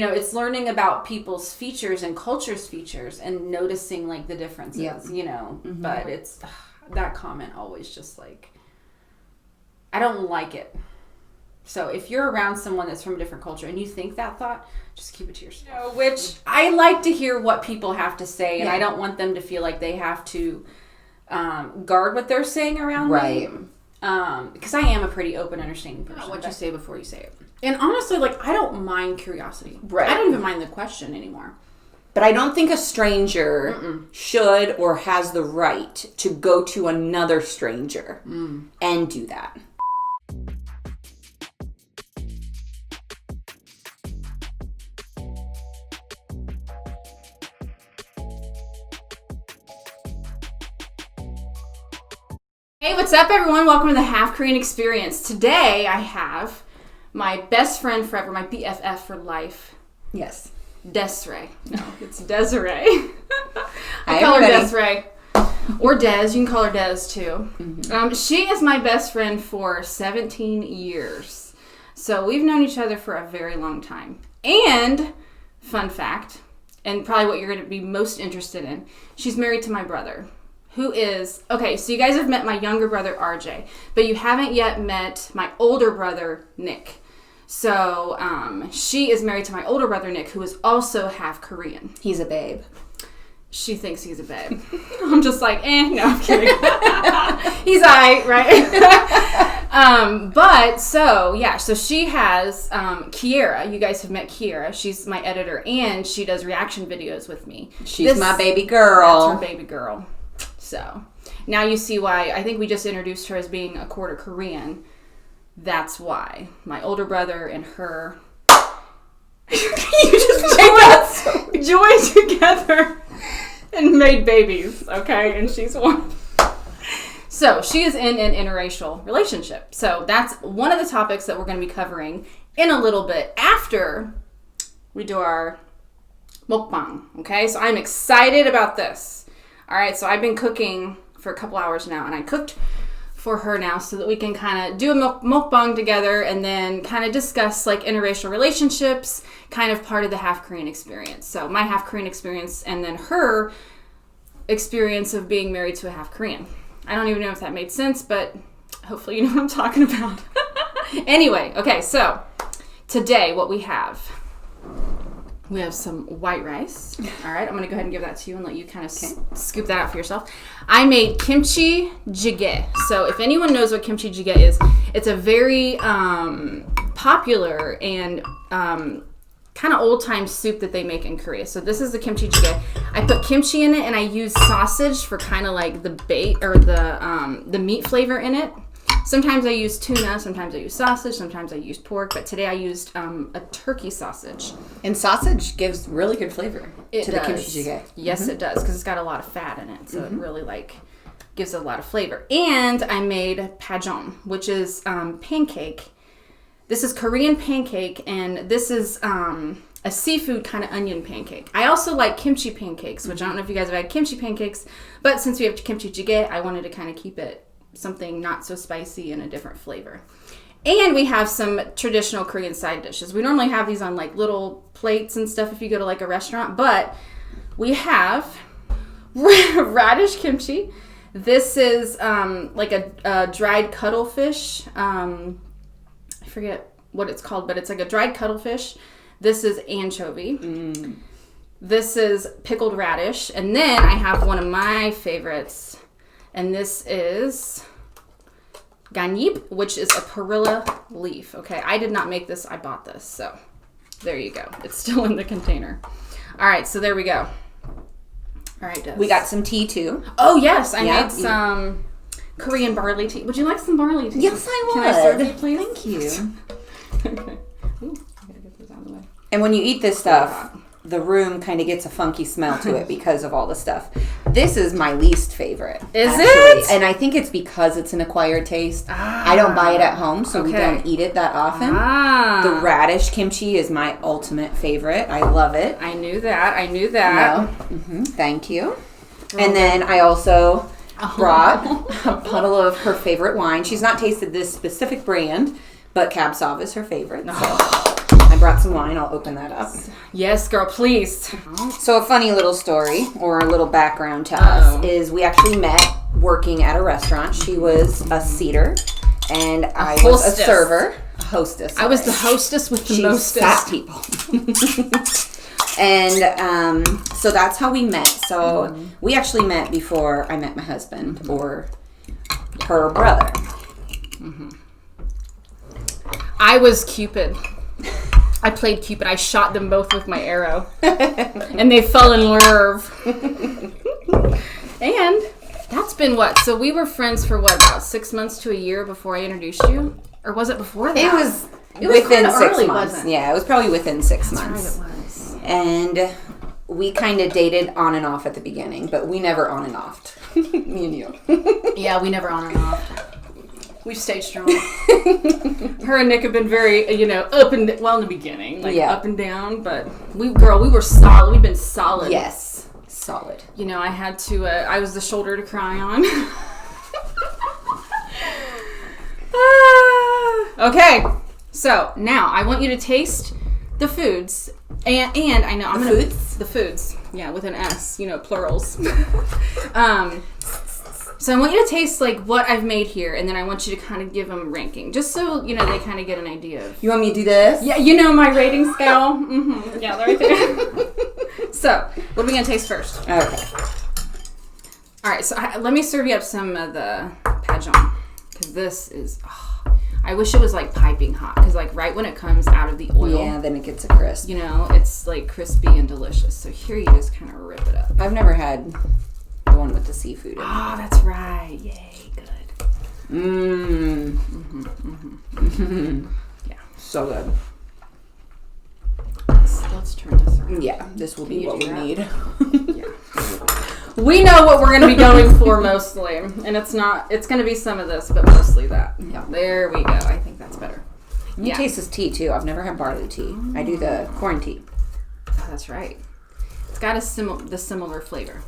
it's learning about people's features and culture's features and noticing like the differences, but it's that comment always just like, I don't like it. So if you're around someone that's from a different culture and you think that thought, just keep it to yourself. Which I like to hear what people have to say, and I don't want them to feel like they have to guard what they're saying around me. Because I am a pretty open, understanding person. What you say before you say it. And honestly, like, I don't mind curiosity. Right. I don't even mind the question anymore. But I don't think a stranger should or has the right to go to another stranger and do that. Hey, what's up, everyone? Welcome to the Half Korean Experience. Today, I have my best friend forever, my BFF for life. Yes. Desiree. No, it's Desiree. I call her Desiree. Or Des. You can call her Des, too. Mm-hmm. She is my best friend for 17 years. So we've known each other for a very long time. And, fun fact, and probably what you're going to be most interested in, she's married to my brother. Who is, okay, so you guys have met my younger brother, RJ, but you haven't yet met my older brother, Nick. So, she is married to my older brother, Nick, who is also half Korean. He's a babe. She thinks he's a babe. I'm just like, no, I'm kidding. He's aight, right? But, so she has Kiera. You guys have met Kiera. She's my editor, and she does reaction videos with me. She's my baby girl. That's her baby girl. So, now you see why. I think we just introduced her as being a quarter Korean. That's why. My older brother and her you just joined together and made babies, okay? And she's one. So, she is in an interracial relationship. So, that's one of the topics that we're going to be covering in a little bit after we do our Mukbang, okay? So, I'm excited about this. All right, so I've been cooking for a couple hours now, and I cooked for her now so that we can kind of do a mukbang together and then kind of discuss like interracial relationships, kind of part of the half Korean experience. So my half Korean experience and then her experience of being married to a half Korean. I don't even know if that made sense, but hopefully you know what I'm talking about. Anyway, okay, so today what we have some white rice. All right, I'm going to go ahead and give that to you and let you kind of scoop that out for yourself. I made kimchi jjigae. So if anyone knows what kimchi jjigae is, it's a very popular and kind of old-time soup that they make in Korea. So this is the kimchi jjigae. I put kimchi in it, and I use sausage for kind of like the bait or the meat flavor in it. Sometimes I use tuna, sometimes I use sausage, sometimes I use pork, but today I used a turkey sausage. And sausage gives really good flavor to the kimchi jjigae. Yes, it does, because it's got a lot of fat in it, so it really gives it a lot of flavor. And I made pajeon, which is pancake. This is Korean pancake, and this is a seafood kind of onion pancake. I also like kimchi pancakes, which I don't know if you guys have had kimchi pancakes, but since we have kimchi jjigae, I wanted to kind of keep it something not so spicy and a different flavor. And we have some traditional Korean side dishes. We normally have these on like little plates and stuff if you go to like a restaurant, but we have radish kimchi. This is like a dried cuttlefish. I forget what it's called, but it's like a dried cuttlefish. This is anchovy. This is pickled radish. And then I have one of my favorites, and this is ganip, which is a perilla leaf. Okay, I did not make this. I bought this. So there you go. It's still in the container. All right, so there we go. All right, Des. We got some tea, too. Oh, yes. I made some Korean barley tea. Would you like some barley tea? Yes, I would. Can I serve you, please? Thank you. Okay. Ooh, I gotta get those out of the way. And when you eat this stuff, the room kind of gets a funky smell to it because of all the stuff. This is my least favorite. Is it? And I think it's because it's an acquired taste. I don't buy it at home, so we don't eat it that often. The radish kimchi is my ultimate favorite. I love it. I knew that. No. Thank you. And then I also brought a bottle of her favorite wine. She's not tasted this specific brand, but Cab Sauv is her favorite. So I brought some wine. I'll open that up. Yes, girl, please. So a funny little story or a little background to us is we actually met working at a restaurant. She was a seater and I was a server. A hostess. Sorry. I was the hostess with the mostest. Fat people. And so that's how we met. So we actually met before I met my husband or her brother. I was Cupid. I played Cupid. I shot them both with my arrow. And they fell in love. And that's been what? So we were friends for what, about 6 months to a year before I introduced you? Or was it before that? It was within 6 early, months. wasn't it? Yeah, it was probably within 6 months. Right, it was. And we kind of dated on and off at the beginning, but we never on and offed. Me and you. Yeah, we never on and off. We've stayed strong. Her and Nick have been very, up and in the beginning, up and down. But we were solid. We've been solid. Yes, solid. I had to. I was the shoulder to cry on. Okay, so now I want you to taste the foods, and I know I'm gonna the foods. Yeah, with an S. Plurals. So I want you to taste what I've made here, and then I want you to kind of give them ranking, just so they kind of get an idea of. You want me to do this? Yeah, my rating scale. Yeah, right there. So, what are we gonna taste first? Okay. All right, so let me serve you up some of the pajon, because this is. I wish it was piping hot, because right when it comes out of the oil, yeah, then it gets a crisp. It's crispy and delicious. So here you just kind of rip it up. I've never had the one with the seafood in it. Oh, that's right. Yay, good. Yeah, so good. Let's turn this around. Yeah, this will be what we need. Yeah. We know what we're going to be going for mostly, and it's going to be some of this, but mostly that. Yeah, there we go. I think that's better. You taste this tea too. I've never had barley tea. I do the corn tea. Oh, that's right. It's got the similar flavor.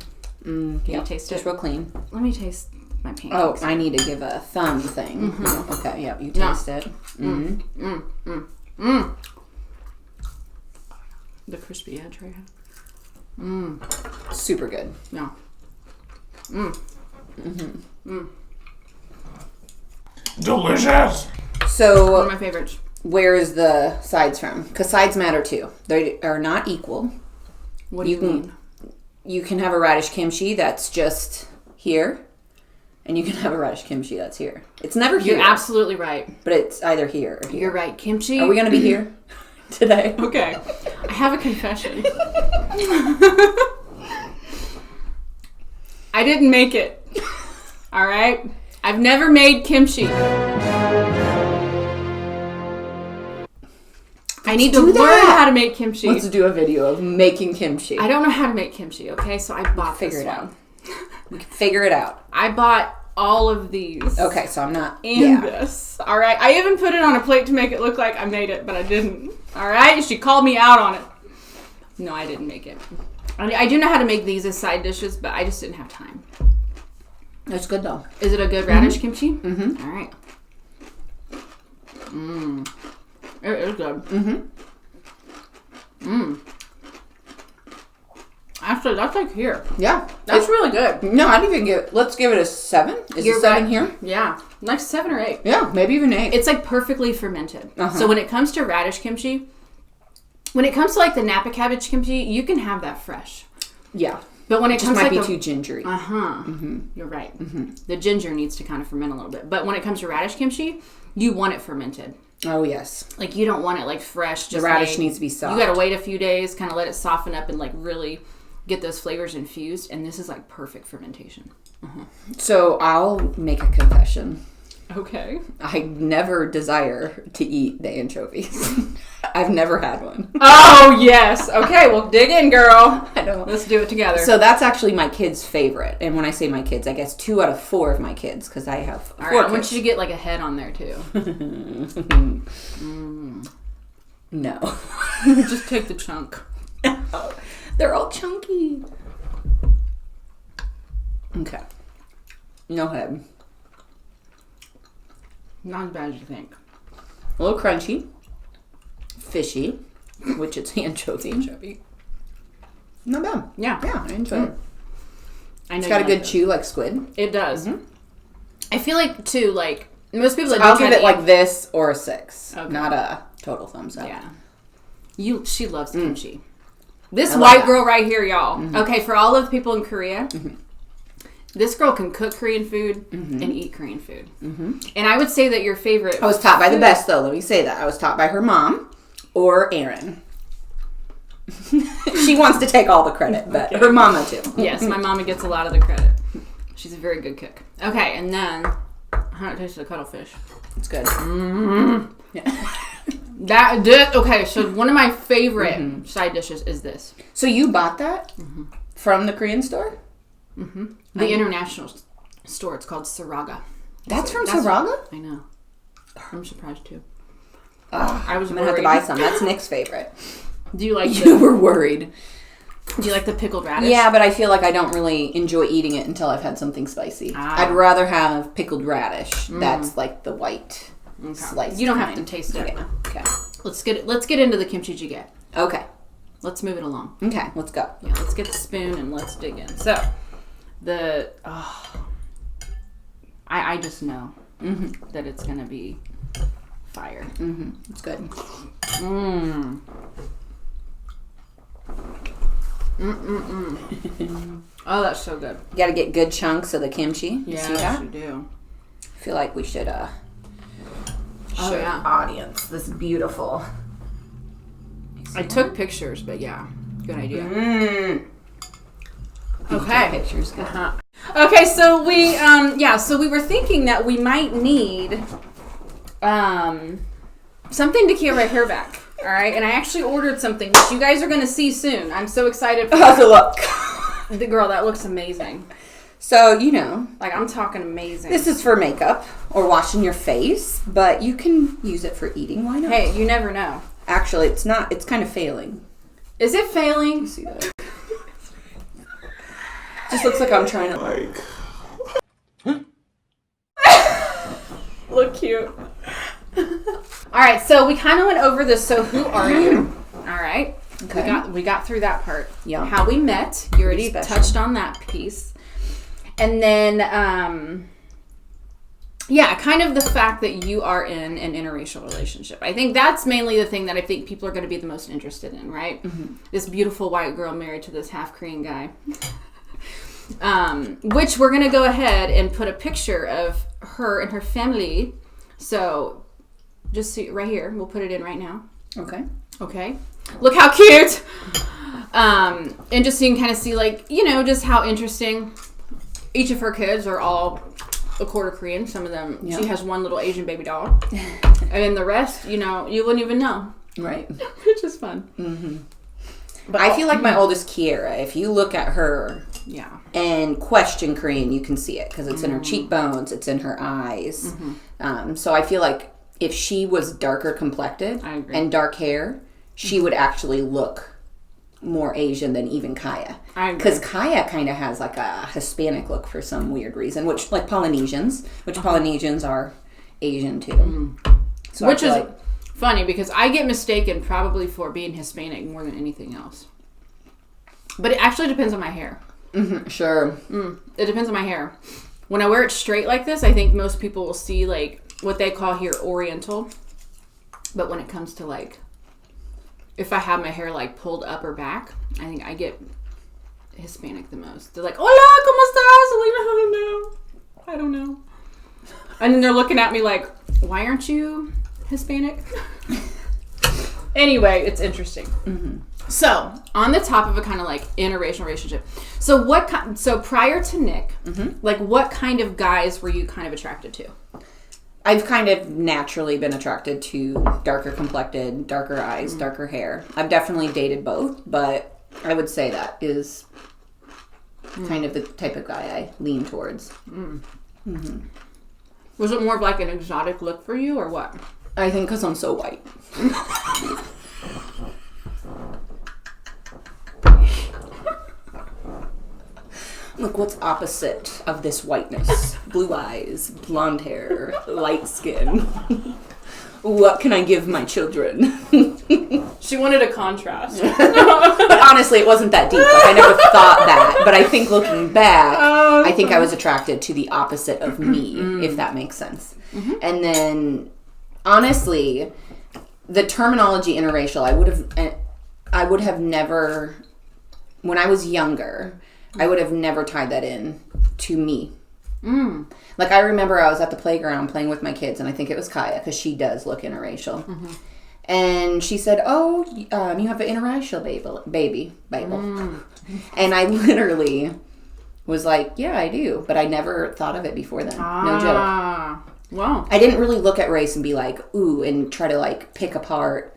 Can you taste it? Just real clean. Let me taste my pancakes. Oh, I need to give a thumb thing. Okay, yeah, you taste it. The crispy edge right here. Super good. Yeah. Delicious. So, One of my favorites. Where is the sides from? Because sides matter too. They are not equal. What do you mean? You can have a radish kimchi that's just here, and you can have a radish kimchi that's here. It's never here. You're absolutely right. But it's either here or here. You're right. Kimchi. Are we going to be here today? Okay. I have a confession. I didn't make it. All right? I've never made kimchi. I need to learn how to make kimchi. Let's do a video of making kimchi. I don't know how to make kimchi, okay? So I bought this one. We can figure it out. I bought all of these. Okay, so I'm not... And this. All right? I even put it on a plate to make it look like I made it, but I didn't. All right? She called me out on it. No, I didn't make it. I do know how to make these as side dishes, but I just didn't have time. It's good, though. Is it a good radish kimchi? Mm-hmm. All right. It is good. Actually, that's here. Yeah. That's really good. No, I'd even let's give it a 7. Is it 7 here? Yeah. Like 7 or 8. Yeah, maybe even 8. It's perfectly fermented. So when it comes to radish kimchi, when it comes to the Napa cabbage kimchi, you can have that fresh. Yeah. But when it comes might be too gingery. You're right. The ginger needs to kind of ferment a little bit. But when it comes to radish kimchi, you want it fermented. Oh, yes. You don't want it fresh. Just the radish needs to be soft. You got to wait a few days, kind of let it soften up and really get those flavors infused. And this is perfect fermentation. So I'll make a confession. Okay. I never desire to eat the anchovies. I've never had one. Oh, yes. Okay, well, dig in, girl. I don't. Let's do it together. So that's actually my kid's favorite. And when I say my kids, I guess 2 out of 4 of my kids, because I have 4 All right, kids. I want you to get a head on there, too. No. Just take the chunk. They're all chunky. Okay. No head. Not as bad as you think. A little crunchy. fishy, which it's anchovy. Not bad. Yeah. Yeah, I enjoy it. I know It's got a good it. chew like squid. It does. I feel like, too, like, most people that I'll give it like this or a 6. Okay. Not a total thumbs up. Yeah. She loves kimchi. This white girl right here, y'all. Okay, for all of the people in Korea, this girl can cook Korean food and eat Korean food. And I would say that your favorite... I was taught by the best, though. Let me say that. I was taught by her mom or Erin. She wants to take all the credit, but her mama, too. Yes, my mama gets a lot of the credit. She's a very good cook. Okay, and then... How it tastes the cuttlefish. It's good. Yeah. Okay, so one of my favorite side dishes is this. So you bought that from the Korean store? The international store. It's called Saraga. That's from Saraga? I know. I'm surprised too. I was going to have to buy some. That's Nick's favorite. Do you like? You were worried. Do you like the pickled radish? Yeah, but I feel like I don't really enjoy eating it until I've had something spicy. I'd rather have pickled radish. That's like the white slice. You don't have to taste it. Okay. Let's get into the kimchi jjigae. Okay. Let's move it along. Okay, let's go. Yeah, let's get the spoon and let's dig in. So, I just know that it's gonna be fire. It's good. Oh, that's so good. You gotta get good chunks of the kimchi. You see that? you do. I feel like we should show the audience this beautiful. I took pictures, but yeah, good idea. Okay. Pictures. Okay, so we so we were thinking that we might need something to keep our hair back. All right, and I actually ordered something which you guys are going to see soon. I'm so excited for How's it look? the girl. That looks amazing. So, like I'm talking amazing. This is for makeup or washing your face, but you can use it for eating. Why not? Hey, you never know. Actually, it's not. It's kind of failing. Is it failing? You see that? Just looks like I'm trying to Look cute. All right, so we kind of went over this. So who are you? All right. Okay. We got through that part. Yeah. How we met. You already touched on that piece. And then, kind of the fact that you are in an interracial relationship. I think that's mainly the thing that I think people are going to be the most interested in, right? This beautiful white girl married to this half Korean guy. Which we're going to go ahead and put a picture of her and her family. So, just see right here. We'll put it in right now. Okay. Look how cute. And just so you can kind of see, like, just how interesting. Each of her kids are all a quarter Korean. Some of them, she has one little Asian baby doll. And then the rest, you wouldn't even know. Right. Which is fun. But I feel like my oldest, Kiera, if you look at her and question Korean, you can see it. Because it's in her cheekbones. It's in her eyes. So I feel like if she was darker complected and dark hair, she would actually look more Asian than even Kaya. Because Kaya kind of has like a Hispanic look for some weird reason, which like Polynesians, Polynesians are Asian too. So which is funny because I get mistaken probably for being Hispanic more than anything else. But it actually depends on my hair. Sure. It depends on my hair. When I wear it straight like this, I think most people will see like what they call here Oriental. But when it comes to like, if I have my hair like pulled up or back, I think I get Hispanic the most. They're like, "Hola, ¿cómo estás?" I don't know. And then they're looking at me like, "Why aren't you Hispanic?" Anyway, it's interesting. So, on the top of a kind of like interracial relationship. So prior to Nick, like what kind of guys were you kind of attracted to? I've kind of naturally been attracted to darker complected, darker eyes, darker hair. I've definitely dated both, but I would say that is kind of the type of guy I lean towards. Was it more of like an exotic look for you or what? I think because I'm so white. Look, what's opposite of this whiteness? Blue eyes, blonde hair, light skin. What can I give my children? She wanted a contrast. But honestly, it wasn't that deep. Like, I never thought that. But I think looking back, I think I was attracted to the opposite of me, if that makes sense. And then, honestly, the terminology interracial, I would have never, when I was younger, I would have never tied that in to me. Like, I remember I was at the playground playing with my kids, and I think it was Kaya, because she does look interracial. And she said, "Oh, you have an interracial baby. And I literally was like, "Yeah, I do." But I never thought of it before then. No joke. Wow. I didn't really look at race and be like, ooh, and try to like pick apart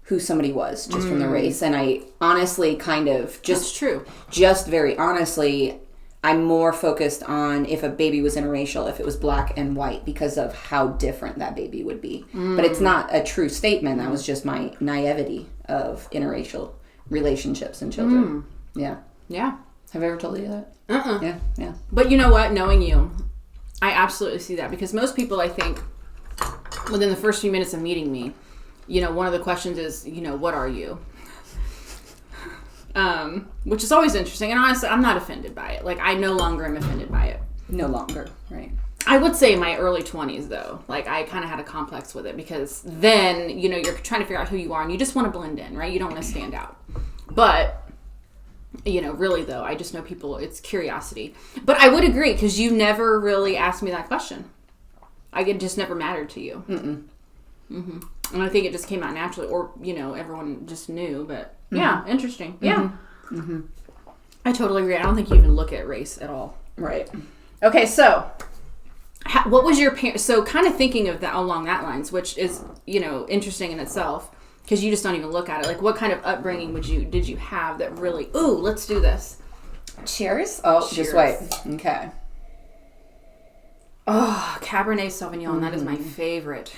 who somebody was just from the race. And I honestly kind of just very honestly, I'm more focused on if a baby was interracial, if it was black and white, because of how different that baby would be. But it's not a true statement. That was just my naivety of interracial relationships and children. Yeah. Have I ever told you that? Yeah. But you know what? Knowing you, I absolutely see that, because most people, I think, within the first few minutes of meeting me, you know, one of the questions is, you know, what are you? Which is always interesting. And honestly, I'm not offended by it. Like, I no longer am offended by it. No longer, right. I would say my early 20s, though. Like, I kind of had a complex with it, because then, you know, you're trying to figure out who you are, and you just want to blend in, right? You don't want to stand out. But, you know, really, though, I just know people, it's curiosity. But I would agree, because you never really asked me that question. It just never mattered to you. And I think it just came out naturally, or, you know, everyone just knew. But, yeah, interesting. Yeah. I totally agree. I don't think you even look at race at all. Right. Okay, so what was your so kind of thinking of that along that lines, which is, you know, interesting in itself, because you just don't even look at it. Like, what kind of upbringing did you have that really, ooh, let's do this? Cheers. Oh, cheers. Just wait. Okay. Oh, Cabernet Sauvignon. That is my favorite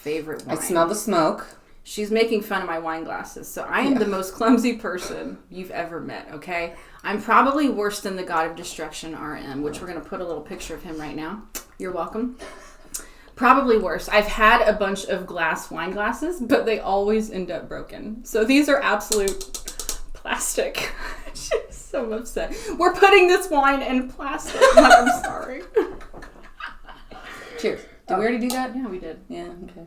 wine. I smell the smoke. She's making fun of my wine glasses. So I am the most clumsy person you've ever met, okay? I'm probably worse than the God of Destruction, RM, which we're going to put a little picture of him right now. You're welcome. Probably worse. I've had a bunch of wine glasses, but they always end up broken. So these are absolute plastic. She's so upset. We're putting this wine in plastic. I'm sorry. Cheers. Did we already do that? Yeah, we did. Yeah, okay.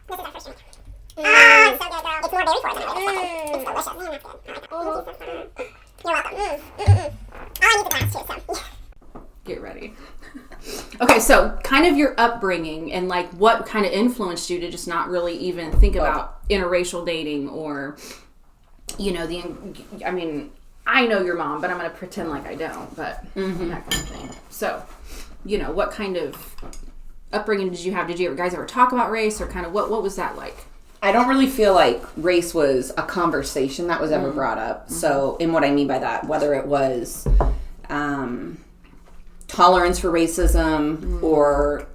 This is our first drink. So good, girl. It's more berry forward than it's delicious. You're welcome. Oh, I need the glass too, so. Get ready. Okay, so kind of your upbringing and like what kind of influenced you to just not really even think about interracial dating, or, you know, I mean, I know your mom, but I'm going to pretend like I don't, but that kind of thing. So, you know, what kind of upbringing did you have? Did you guys ever talk about race, or kind of what was that like? I don't really feel like race was a conversation that was ever brought up. So, in what I mean by that, whether it was tolerance for racism or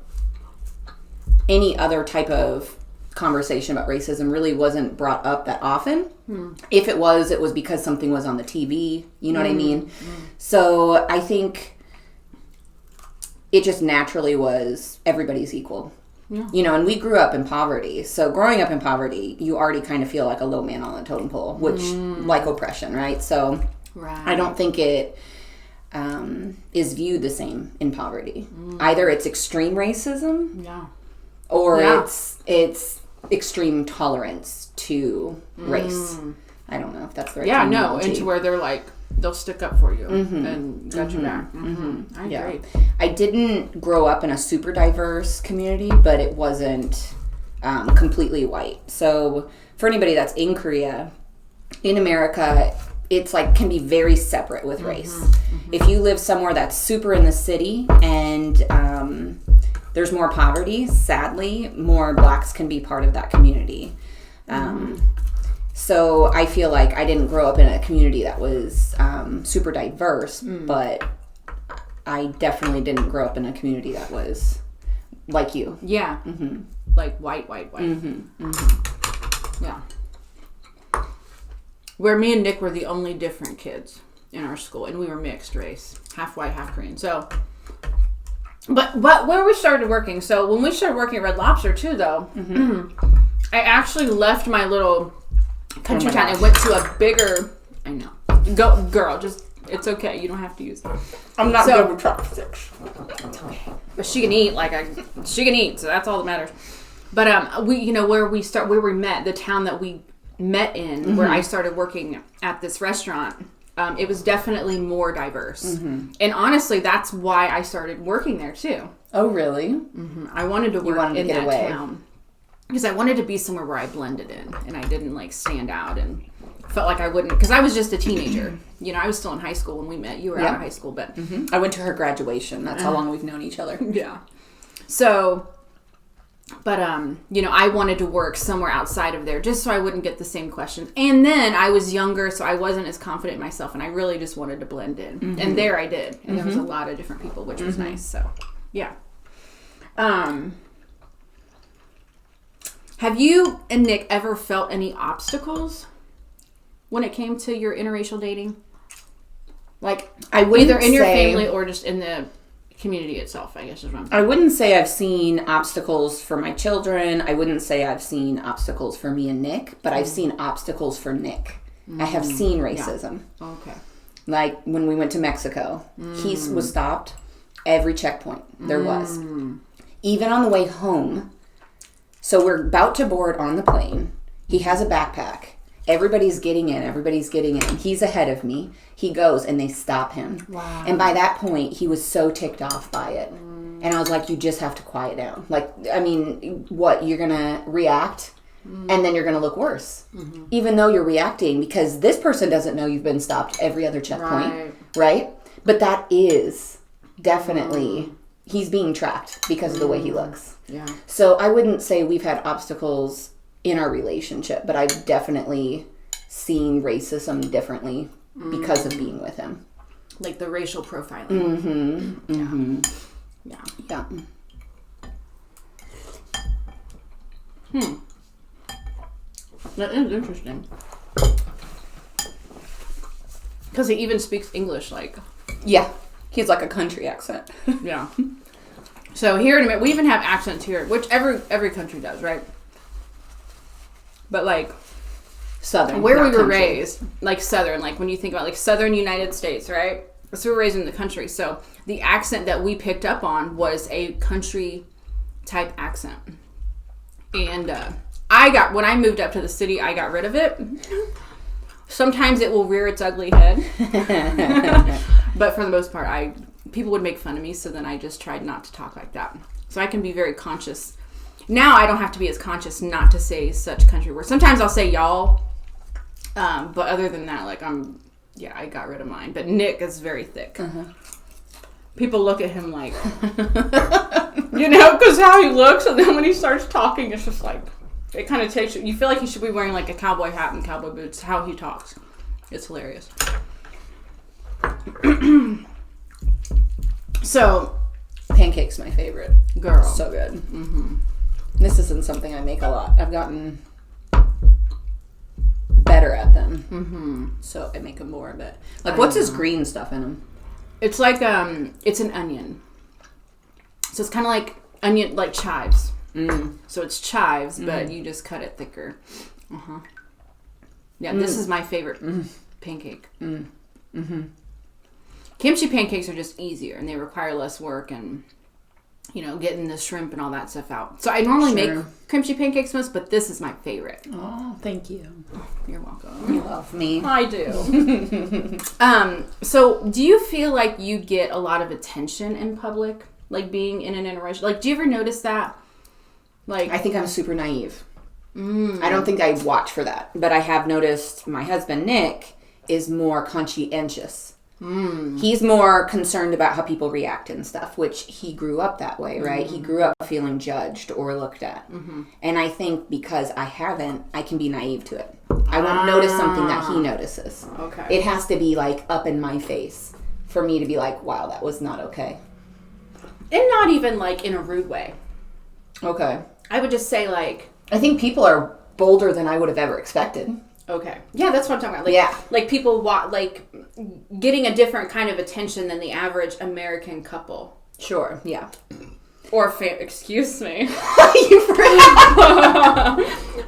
any other type of conversation about racism really wasn't brought up that often. If it was because something was on the TV. You know what I mean? So, I think it just naturally was everybody's equal. Yeah. You know, and we grew up in poverty. So growing up in poverty, you already kind of feel like a low man on the totem pole, which, like oppression, right? So I don't think it is viewed the same in poverty. Either it's extreme racism or it's extreme tolerance to race. I don't know if that's the right terminology. Into where they're like, they'll stick up for you and got you back. I agree. I didn't grow up in a super diverse community, but it wasn't completely white. So for anybody that's in Korea, in America, it's like can be very separate with race. If you live somewhere that's super in the city and there's more poverty, sadly, more blacks can be part of that community. So I feel like I didn't grow up in a community that was super diverse, but I definitely didn't grow up in a community that was like you. Yeah. Like white. Yeah. Where me and Nick were the only different kids in our school, and we were mixed race, half white, half Korean. So, but where we started working, so when we started working at Red Lobster too, though, I actually left my little country town and went to a bigger. I know. Go, girl. Just it's okay. You don't have to use it. I'm not good with chopsticks. It's okay. But she can eat she can eat. So that's all that matters. But we where we met, the town that we met in, where I started working at this restaurant. It was definitely more diverse. And honestly, that's why I started working there too. Oh, really? I wanted to work in that town. Because I wanted to be somewhere where I blended in. And I didn't like stand out and felt like I wouldn't. Because I was just a teenager. I was still in high school when we met. You were out of high school. But I went to her graduation. That's how long we've known each other. Yeah. So... But, I wanted to work somewhere outside of there just so I wouldn't get the same questions. And then I was younger, so I wasn't as confident in myself, and I really just wanted to blend in. And there I did. And there was a lot of different people, which was nice. So, yeah. Have you and Nick ever felt any obstacles when it came to your interracial dating? Like, either in your family or just in the... community itself, I guess is what I'm saying. I wouldn't say I've seen obstacles for my children. I wouldn't say I've seen obstacles for me and Nick, but I've seen obstacles for Nick. I have seen racism. Yeah. Okay. Like when we went to Mexico, he was stopped every checkpoint there was. Even on the way home. So we're about to board on the plane. He has a backpack. Everybody's getting in. He's ahead of me. He goes and they stop him. Wow. And by that point, he was so ticked off by it. And I was like, you just have to quiet down. Like, I mean, what? You're going to react and then you're going to look worse. Even though you're reacting because this person doesn't know you've been stopped every other checkpoint. Right? But that is definitely, he's being tracked because of the way he looks. Yeah. So I wouldn't say we've had obstacles in our relationship, but I've definitely seen racism differently because of being with him. Like the racial profiling. Yeah. That is interesting. Because he even speaks English, like... Yeah. He's like a country accent. Yeah. So here in America, we even have accents here, which every country does, right? But like... Southern. Where we were raised, like Southern, like when you think about like Southern United States, right? So we were raised in the country. So the accent that we picked up on was a country type accent. And when I moved up to the city, I got rid of it. Sometimes it will rear its ugly head. But for the most part, people would make fun of me. So then I just tried not to talk like that. So I can be very conscious. Now I don't have to be as conscious not to say such country words. Sometimes I'll say y'all. But other than that, like I got rid of mine. But Nick is very thick. People look at him like, because how he looks, and then when he starts talking, it's just like, it kind of takes you feel like he should be wearing like a cowboy hat and cowboy boots, how he talks. It's hilarious. So, Pancake's my favorite. Girl. So good. This isn't something I make a lot. I've gotten better at them. So I make them more of it. Like, what's this green stuff in them? It's like, it's an onion. So it's kind of like onion, like chives. So it's chives, but you just cut it thicker. Yeah, this is my favorite pancake. Kimchi pancakes are just easier, and they require less work and... getting the shrimp and all that stuff out. So I normally make kimchi pancakes most, but this is my favorite. Oh, thank you. You're welcome. You love me. I do. So do you feel like you get a lot of attention in public? Like being in an interracial? Like, do you ever notice that? Like, I think I'm super naive. I don't think I watch for that. But I have noticed my husband, Nick, is more conscientious. He's more concerned about how people react and stuff, which he grew up that way, right? He grew up feeling judged or looked at. And I think because I haven't, I can be naive to it. I won't notice something that he notices. Okay. It has to be like up in my face for me to be like, wow, that was not okay. And not even like in a rude way. Okay. I would just say like... I think people are bolder than I would have ever expected. Okay. Yeah, that's what I'm talking about. Like, like people like getting a different kind of attention than the average American couple. Sure. Yeah. Or excuse me. You forgot.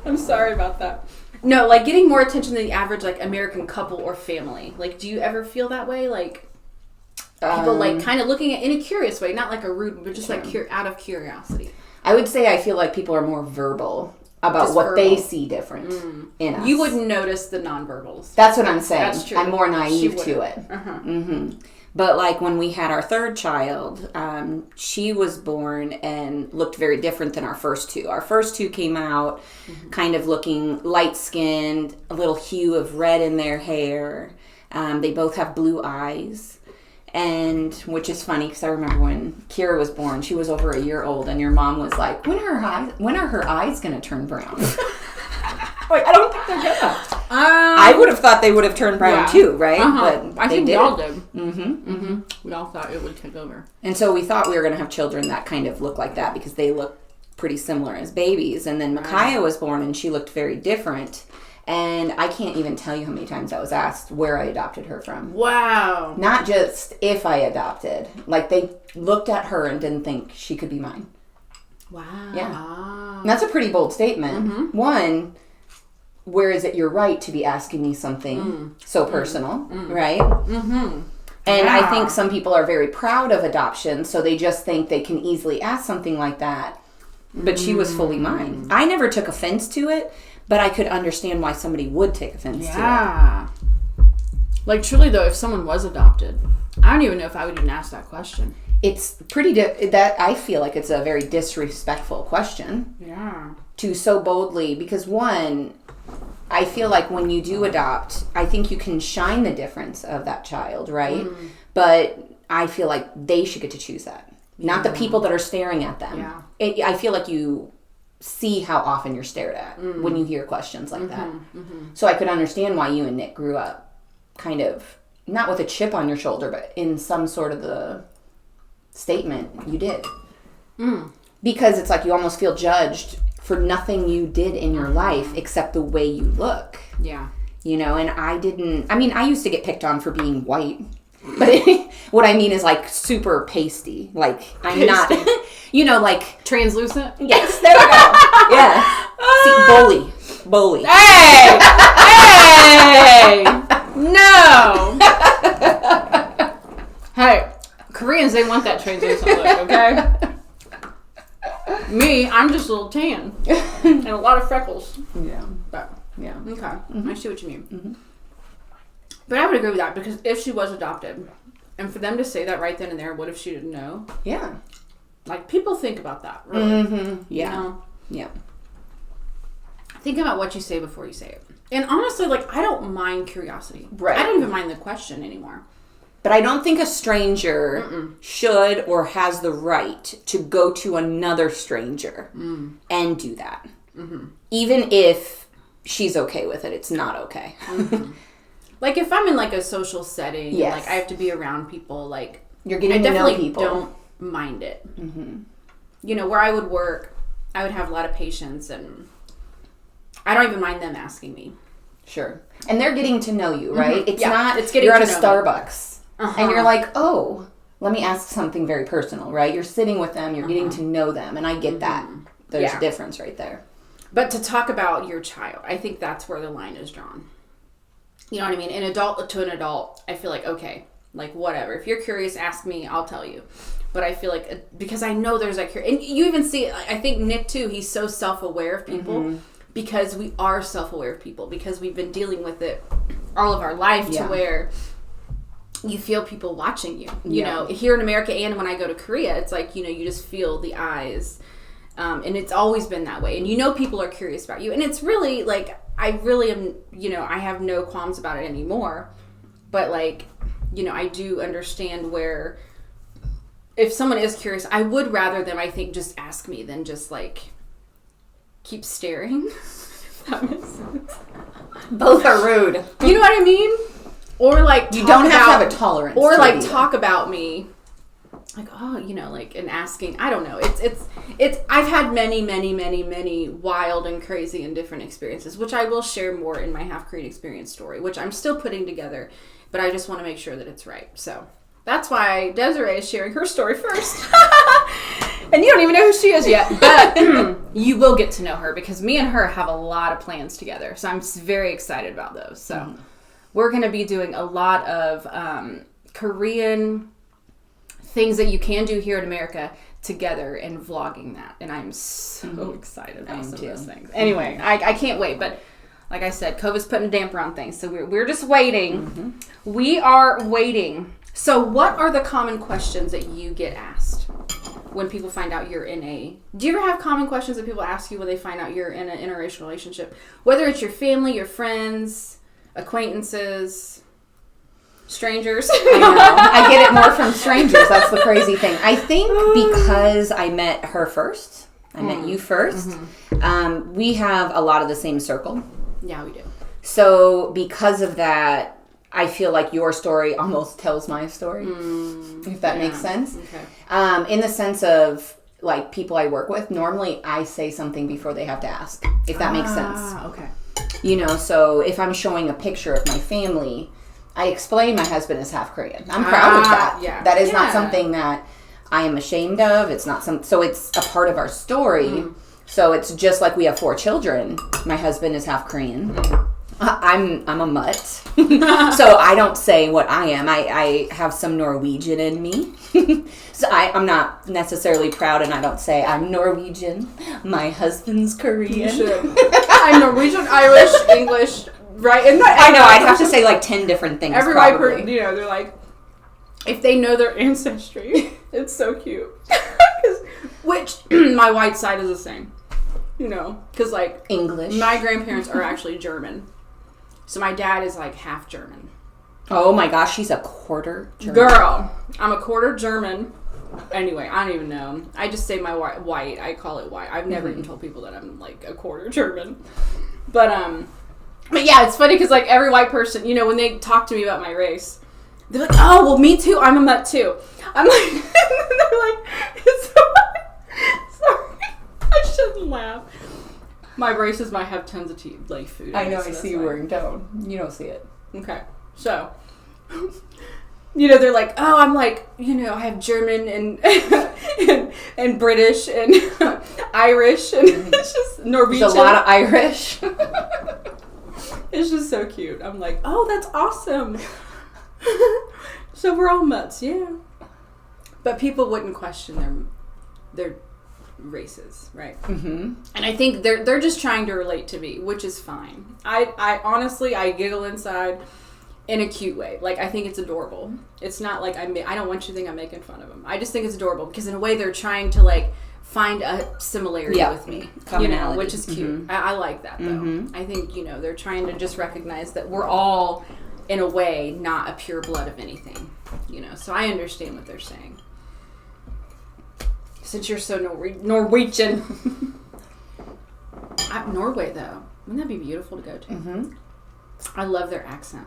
I'm sorry about that. No, like getting more attention than the average like American couple or family. Like, do you ever feel that way? Like people like kind of looking at in a curious way, not like a rude, but just like out of curiosity. I would say I feel like people are more verbal about Just what verbal. they see different in us. You wouldn't notice the nonverbals. That's what I'm saying. That's true. I'm more naive She to it. But like when we had our third child, she was born and looked very different than our first two. Our first two came out kind of looking light-skinned, a little hue of red in their hair. They both have blue eyes. And which is funny because I remember when Kira was born, she was over a year old, and your mom was like, "When are her eyes going to turn brown?" Like, I don't think they're gonna. I would have thought they would have turned brown too, right? But I think we all did. We all thought it would take over. And so we thought we were going to have children that kind of look like that because they look pretty similar as babies. And then Micaiah was born, and she looked very different. And I can't even tell you how many times I was asked where I adopted her from. Wow. Not just if I adopted. Like, they looked at her and didn't think she could be mine. Wow. Yeah. And that's a pretty bold statement. One, where is it your right to be asking me something so personal, right? And I think some people are very proud of adoption, so they just think they can easily ask something like that. But she was fully mine. I never took offense to it, but I could understand why somebody would take offense to it. Like, truly, though, if someone was adopted, I don't even know if I would even ask that question. It's pretty, that I feel like it's a very disrespectful question. Yeah. To so boldly, because one, I feel like when you do adopt, I think you can shine the difference of that child, right? But I feel like they should get to choose that. Not the people that are staring at them. Yeah. I feel like you see how often you're stared at when you hear questions like that. So I could understand why you and Nick grew up kind of, not with a chip on your shoulder, but in some sort of the statement you did. Because it's like you almost feel judged for nothing you did in your life except the way you look. Yeah. You know, and I used to get picked on for being white. But what I mean is like super pasty. Like I'm not, you know, like translucent. Yes, there we go. Yeah. See, bully. Hey, no. Hey, Koreans, they want that translucent look. Okay. Me, I'm just a little tan and a lot of freckles. Yeah. But yeah. Okay, I see what you mean. But I would agree with that because if she was adopted, and for them to say that right then and there, what if she didn't know? Yeah. Like, people think about that, really. Yeah. You know? Yeah. Think about what you say before you say it. And honestly, like, I don't mind curiosity. Right. I don't even mind the question anymore. But I don't think a stranger should or has the right to go to another stranger and do that. Even if she's okay with it, it's not okay. Like, if I'm in, like, a social setting, and, like, I have to be around people, like, you're getting to know people. I definitely don't mind it. You know, where I would work, I would have a lot of patience, and I don't even mind them asking me. Sure. And they're getting to know you, right? It's not, it's getting you're at to a know Starbucks, and you're like, oh, let me ask something very personal, right? You're sitting with them, you're getting to know them, and I get that. There's a difference right there. But to talk about your child, I think that's where the line is drawn. You know what I mean? An adult to an adult, I feel like, okay, like, whatever. If you're curious, ask me, I'll tell you. But I feel like, because I know there's that and you even see it, I think Nick, too, he's so self-aware of people because we are self-aware of people because we've been dealing with it all of our life to where you feel people watching you. You know, here in America and when I go to Korea, it's like, you know, you just feel the eyes. And it's always been that way. And you know people are curious about you. And it's really, like, I really am, you know, I have no qualms about it anymore. But, like, you know, I do understand where if someone is curious, I would rather them, I think, just ask me than just, like, keep staring. If that makes sense. Both are rude. You know what I mean? Or, like, you don't have to have a tolerance. Or, like, talk about me. Like, oh, you know, like, and asking, I don't know. It's, I've had many wild and crazy and different experiences, which I will share more in my Half Korean Experience story, which I'm still putting together, but I just want to make sure that it's right. So that's why Desiree is sharing her story first. And you don't even know who she is yet, but you will get to know her because me and her have a lot of plans together. So I'm very excited about those. So we're going to be doing a lot of Korean things that you can do here in America together and vlogging that. And I'm so excited about some of those things. Anyway, I can't wait. But like I said, COVID's putting a damper on things. So we're just waiting. We are waiting. So what are the common questions that you get asked when people find out you're in a... Do you ever have common questions that people ask you when they find out you're in an interracial relationship? Whether it's your family, your friends, acquaintances, strangers. I know. I get it more from strangers. That's the crazy thing. I think because I met her first, I met you first, we have a lot of the same circle. Yeah, we do. So because of that, I feel like your story almost tells my story, if that makes sense. Okay. In the sense of, like, people I work with, normally I say something before they have to ask, if that makes sense. Okay. You know, so if I'm showing a picture of my family, I explain my husband is half Korean. I'm proud of that. Yeah. That is not something that I am ashamed of. It's not so it's a part of our story. So it's just like we have 4 children. My husband is half Korean. I'm a mutt, so I don't say what I am. I have some Norwegian in me, so I'm not necessarily proud, and I don't say I'm Norwegian. My husband's Korean. You should. I'm Norwegian, Irish, English, right? And I know I'd have to say like 10 different things. Every white person, you know, they're like, if they know their ancestry, it's so cute. Which my white side is the same, you know, because like English. My grandparents are actually German. So my dad is like half German. Oh my gosh, she's a quarter German. Girl, I'm a quarter German. Anyway, I don't even know. I just say my white. I call it white. I've never even told people that I'm like a quarter German. But yeah, it's funny because like every white person, you know, when they talk to me about my race, they're like, "Oh, well, me too. I'm a mutt too." I'm like, they're like, it's sorry, I shouldn't laugh. My braces might have tons of teeth, like food. I know, I see you wearing tone. You don't see it. Okay. So, you know, they're like, oh, I'm like, you know, I have German and British and Irish and it's just Norwegian. There's a lot of Irish. It's just so cute. I'm like, oh, that's awesome. So we're all mutts, yeah. But people wouldn't question their races, right? And I think they're just trying to relate to me, which is fine. I honestly, I giggle inside in a cute way. Like, I think it's adorable. It's not like I don't want you to think I'm making fun of them. I just think it's adorable because in a way they're trying to like find a similarity with me, you know, which is cute. I like that though. I think, you know, they're trying to just recognize that we're all in a way not a pure blood of anything, you know. So I understand what they're saying. Since you're so Norwegian. Norway, though. Wouldn't that be beautiful to go to? I love their accent.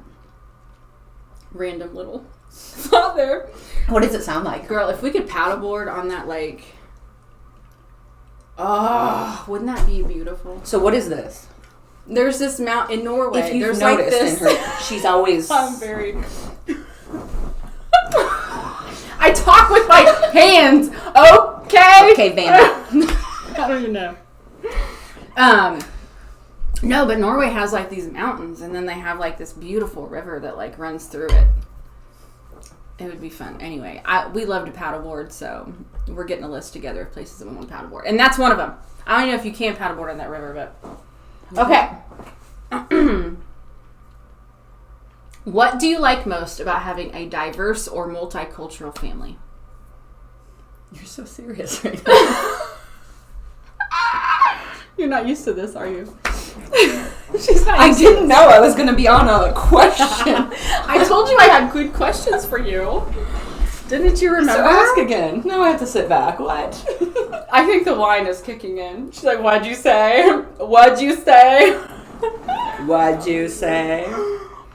Random little thought there. What does it sound like? Girl, if we could paddleboard on that lake, oh, wouldn't that be beautiful? So what is this? There's this mountain in Norway. If you've There's noticed like this. in her, she's always... I'm very... I talk with my hands. Okay, Vanna. I don't even know. No, but Norway has like these mountains, and then they have like this beautiful river that like runs through it. It would be fun. Anyway, we love to paddleboard, so we're getting a list together of places that we want to paddleboard, and that's one of them. I don't know if you can paddleboard on that river, but okay. What do you like most about having a diverse or multicultural family? You're so serious right now. You're not used to this, are you? She's not. I didn't know I was going to be on a question. I told you I had good questions for you. Didn't you remember? So ask again. No, I have to sit back. What? I think the wine is kicking in. She's like, what'd you say? What'd you say? What'd you say?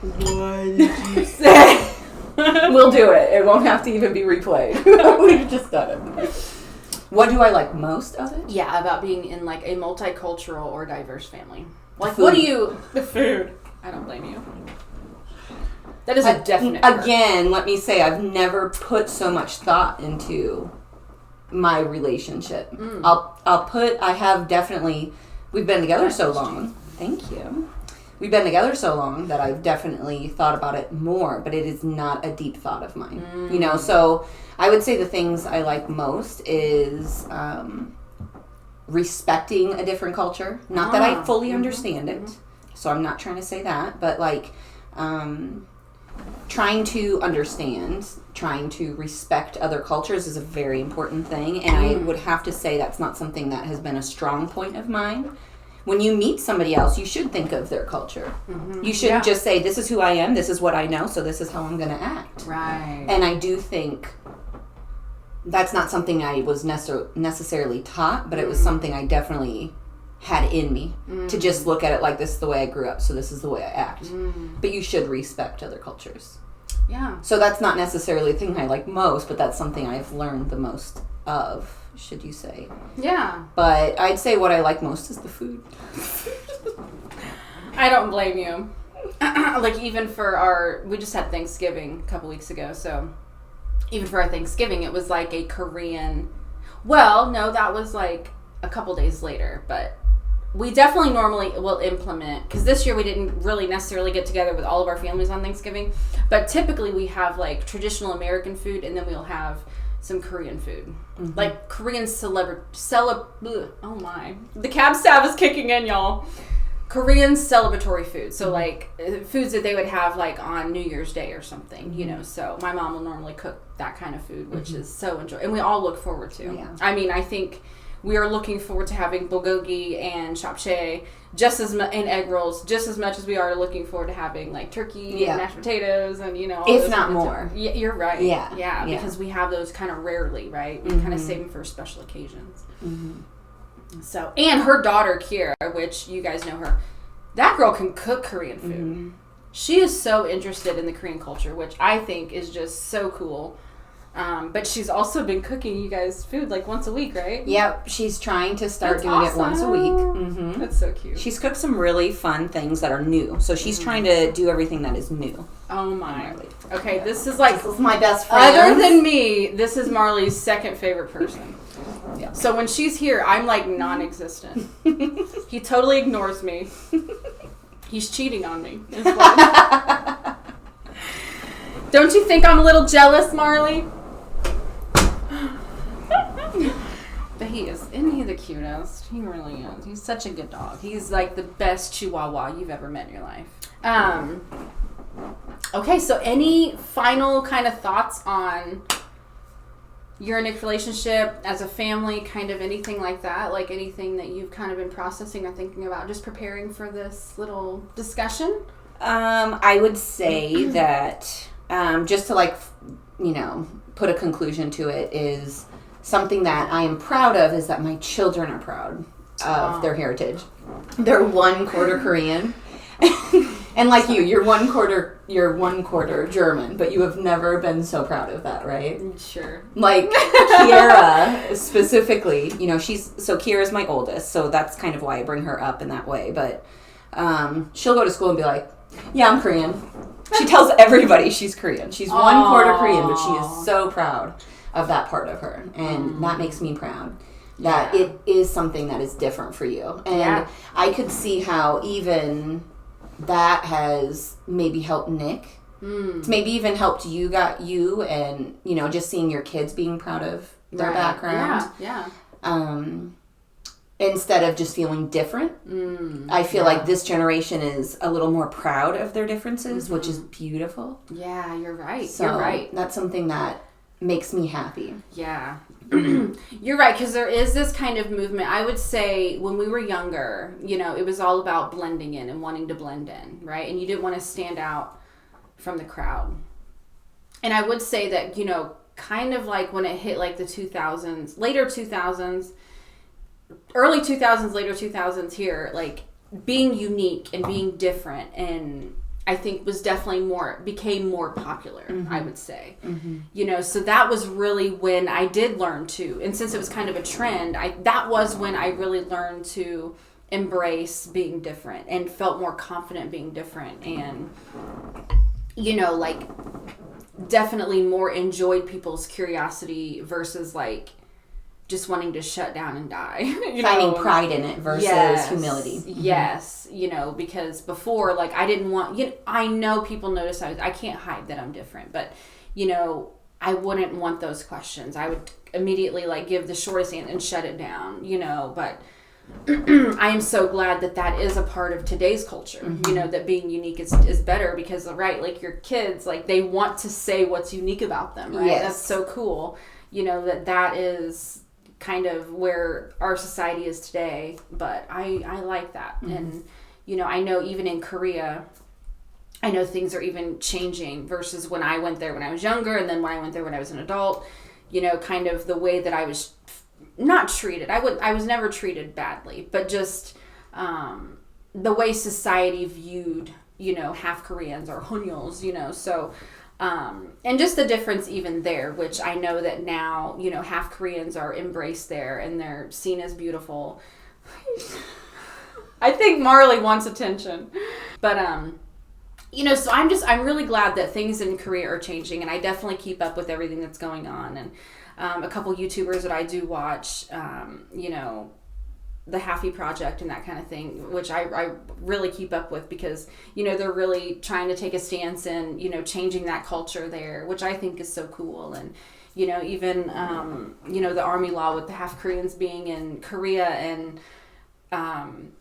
What did you say? We'll do it. It won't have to even be replayed. We've just done it. What do I like most of it? Yeah, about being in like a multicultural or diverse family. Like, Food. what do you... The food. I don't blame you. That is a definite Again, let me say, I've never put so much thought into my relationship. I have definitely, we've been together so long. Thank you. We've been together so long that I've definitely thought about it more, but it is not a deep thought of mine. You know, so I would say the things I like most is respecting a different culture. Not that I fully understand it, so I'm not trying to say that, but like trying to understand, trying to respect other cultures is a very important thing, and I would have to say that's not something that has been a strong point of mine. When you meet somebody else, you should think of their culture. You shouldn't just say, this is who I am, this is what I know, so this is how I'm going to act. Right. And I do think that's not something I was necessarily taught, but it was something I definitely had in me to just look at it like, this is the way I grew up, so this is the way I act. But you should respect other cultures. Yeah. So that's not necessarily the thing I like most, but that's something I've learned the most of, should you say. Yeah. But I'd say what I like most is the food. I don't blame you. Like, even for we just had Thanksgiving a couple weeks ago, so even for our Thanksgiving, it was like a Korean, well, no, that was like a couple days later, but we definitely normally will implement, because this year we didn't really necessarily get together with all of our families on Thanksgiving, but typically we have like traditional American food, and then we'll have some Korean food. Like Korean oh my. The cab staff is kicking in, y'all. Korean celebratory food. So like foods that they would have like on New Year's Day or something, you know. So my mom will normally cook that kind of food, which is so enjoyable. And we all look forward to. Yeah. I mean, I think we are looking forward to having bulgogi and japchae just as much, and egg rolls, just as much as we are looking forward to having like turkey and mashed potatoes and, you know, all if those not more. Yeah, you're right. Yeah. Because we have those kind of rarely, right? We kind of save them for special occasions. So, and her daughter Kiera, which you guys know her, that girl can cook Korean food. She is so interested in the Korean culture, which I think is just so cool. But she's also been cooking you guys food like once a week, right? Yep, she's trying to start That's doing awesome. it once a week. That's so cute. She's cooked some really fun things that are new. So she's trying to do everything that is new. Oh my. Okay, this is like, This is my best friend. other than me, this is Marley's second favorite person. Yeah. So when she's here, I'm like non-existent. He totally ignores me. He's cheating on me. Is what. Don't you think I'm a little jealous, Marley? But he is. Isn't he the cutest? He really is. He's such a good dog. He's like the best chihuahua you've ever met in your life. Okay, so any final kind of thoughts on your Nick relationship as a family, kind of anything like that? Like anything that you've kind of been processing or thinking about, just preparing for this little discussion? I would say that just to like, you know, put a conclusion to it is something that I am proud of is that my children are proud of their heritage. They're 1/4 Korean. And like you're one quarter German, but you have never been so proud of that, right? Sure. Like Kiera specifically, you know, Kiera's my oldest, so that's kind of why I bring her up in that way. But she'll go to school and be like, "Yeah, I'm Korean." She tells everybody she's Korean. She's 1/4 Korean, but she is so proud of that part of her, and that makes me proud. That it is something that is different for you, and I could see how even that has maybe helped Nick. It's maybe even helped you, and you know, just seeing your kids being proud of their background. Instead of just feeling different. I feel like this generation is a little more proud of their differences, which is beautiful. Yeah, you're right. So you're right. That's something that makes me happy. Yeah. You're right, because there is this kind of movement. I would say when we were younger, you know, it was all about blending in and wanting to blend in, right? And you didn't want to stand out from the crowd. And I would say that, you know, kind of like when it hit like the 2000s, later 2000s, early 2000s, later 2000s here, like being unique and being different, and I think became more popular, I would say. You know, so that was really when I did learn to, and since it was kind of a trend, that was when I really learned to embrace being different and felt more confident being different, and, you know, like definitely more enjoyed people's curiosity versus like just wanting to shut down and die. Finding pride in it versus humility. Yes, because before, like, I didn't want, I know people notice I can't hide that I'm different, but, I wouldn't want those questions. I would immediately, like, give the shortest answer and shut it down, but I am so glad that is a part of today's culture, that being unique is better because, right, like, your kids, like, they want to say what's unique about them, right? Yes. That's so cool, that is kind of where our society is today, but I like that. And, I know even in Korea, I know things are even changing versus when I went there when I was younger and then when I went there when I was an adult, kind of the way that I was not treated. I was never treated badly, but just the way society viewed, half Koreans or Hunyos, so and just the difference even there, which I know that now, half Koreans are embraced there and they're seen as beautiful. I think Marley wants attention, but so I'm really glad that things in Korea are changing, and I definitely keep up with everything that's going on. And a couple YouTubers that I do watch, the Happy Project and that kind of thing, which I really keep up with because, they're really trying to take a stance in, changing that culture there, which I think is so cool. And, even, the army law with the half Koreans being in Korea and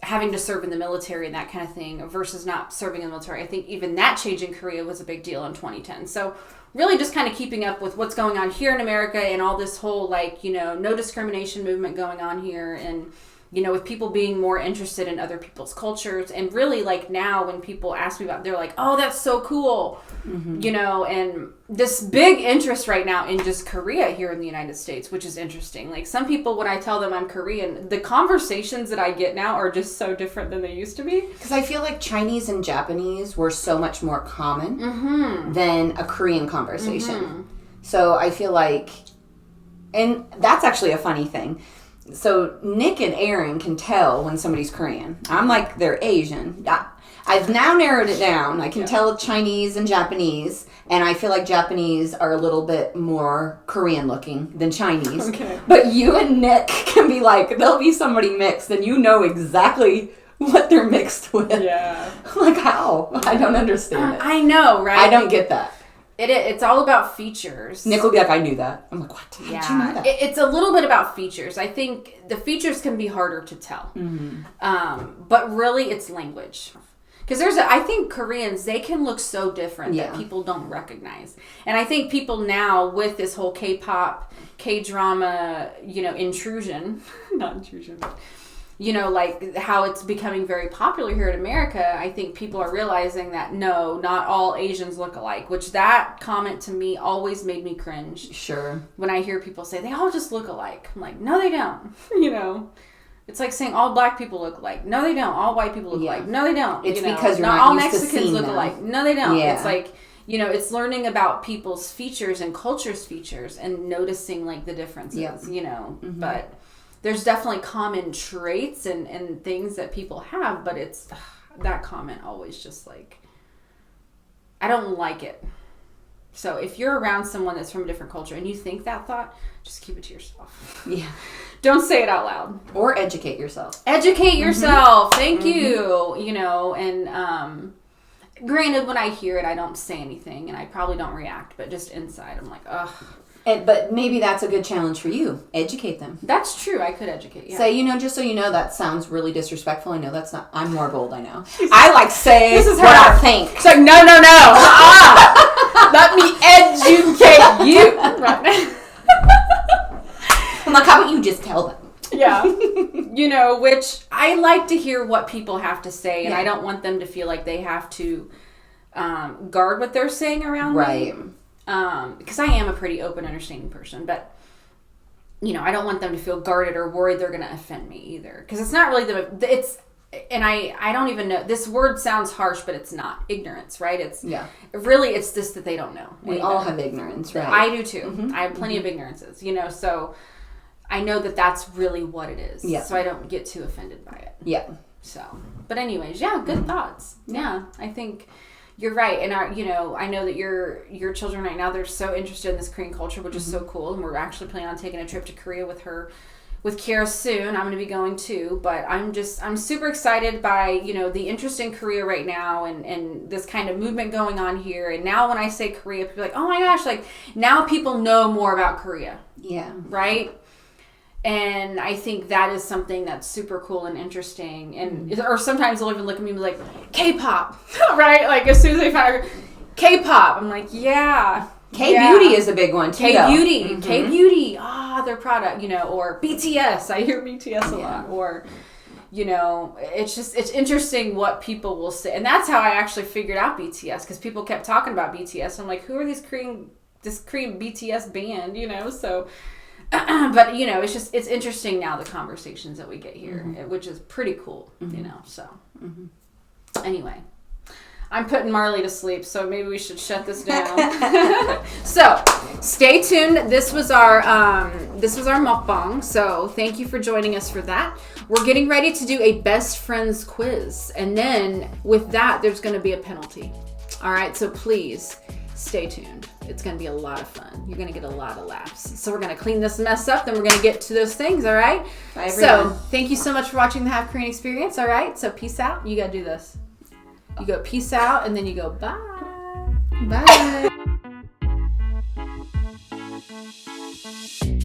having to serve in the military and that kind of thing versus not serving in the military. I think even that change in Korea was a big deal in 2010. So really just kind of keeping up with what's going on here in America and all this whole, like, no discrimination movement going on here, and, with people being more interested in other people's cultures. And really, like, now when people ask me about it, they're like, oh, that's so cool, and this big interest right now in just Korea here in the United States, which is interesting. Like, some people, when I tell them I'm Korean, the conversations that I get now are just so different than they used to be. Because I feel like Chinese and Japanese were so much more common than a Korean conversation. So I feel like, and that's actually a funny thing. So Nick and Aaron can tell when somebody's Korean. I'm like, they're Asian. I've now narrowed it down. I can tell Chinese and Japanese, and I feel like Japanese are a little bit more Korean looking than Chinese. Okay. But you and Nick can be like, there'll be somebody mixed, and you know exactly what they're mixed with. Yeah. Like, how? I don't understand it. I know, right? I don't get that. It's all about features. Nick will be like, I knew that. I'm like, what? How did you know that? It's a little bit about features. I think the features can be harder to tell. But really, it's language. Because I think Koreans, they can look so different that people don't recognize. And I think people now, with this whole K-pop, K-drama, intrusion, not intrusion, but, like how it's becoming very popular here in America, I think people are realizing that, no, not all Asians look alike, which that comment to me always made me cringe. Sure. When I hear people say, they all just look alike. I'm like, no, they don't. It's like saying all black people look alike. No, they don't. All white people look alike. No, they don't. It's because you're not all used Mexicans to seeing look them. alike. No, they don't. Yeah. It's like, it's learning about people's features and culture's features and noticing, like, the differences, But there's definitely common traits and things that people have, but it's that comment always just like, I don't like it. So if you're around someone that's from a different culture and you think that thought, just keep it to yourself. Yeah. Don't say it out loud. Or educate yourself. Educate yourself. Thank you. And granted, when I hear it, I don't say anything and I probably don't react, but just inside, I'm like, ugh. But maybe that's a good challenge for you. Educate them. That's true. I could educate. Yeah. Say, just so you know, that sounds really disrespectful. I know that's not. I'm more bold. I know. I say this is what I think. It's like, no. Let me educate you. Right. I'm like, how about you just tell them? Yeah. Which I like to hear what people have to say, and I don't want them to feel like they have to guard what they're saying around me. Right. Because I am a pretty open, understanding person, but I don't want them to feel guarded or worried they're going to offend me either. Because it's not really and I don't even know, this word sounds harsh, but it's not. Ignorance, right? It's this that they don't know. We all have ignorance, right? I do too. Mm-hmm. I have plenty of ignorances, so I know that that's really what it is. Yeah. So I don't get too offended by it. Yeah. So, but anyways, good thoughts. Yeah. I think, you're right. And I know that your children right now, they're so interested in this Korean culture, which is so cool. And we're actually planning on taking a trip to Korea with Kiara soon. I'm going to be going too, but I'm super excited by, the interest in Korea right now and this kind of movement going on here. And now when I say Korea, people are like, oh my gosh, like now people know more about Korea. Yeah. Right? And I think that is something that's super cool and interesting. And or sometimes they'll even look at me and be like, K-pop, right? Like as soon as they find K-pop, I'm like, yeah. K-beauty is a big one too. K-beauty, K-beauty. Their product, or BTS. I hear BTS a lot. Or, it's interesting what people will say. And that's how I actually figured out BTS, because people kept talking about BTS. I'm like, who are this Korean BTS band, so... but it's interesting now, the conversations that we get here, which is pretty cool, so anyway, I'm putting Marley to sleep, so maybe we should shut this down. So stay tuned. This was our mukbang, so thank you for joining us for that. We're getting ready to do a best friends quiz, and then with that there's going to be a penalty. All right, so please stay tuned. It's going to be a lot of fun. You're going to get a lot of laughs. So we're going to clean this mess up, then we're going to get to those things, all right? Bye, everyone. So thank you so much for watching the Half Korean Experience, all right? So peace out. You got to do this. You go peace out, and then you go bye. Bye.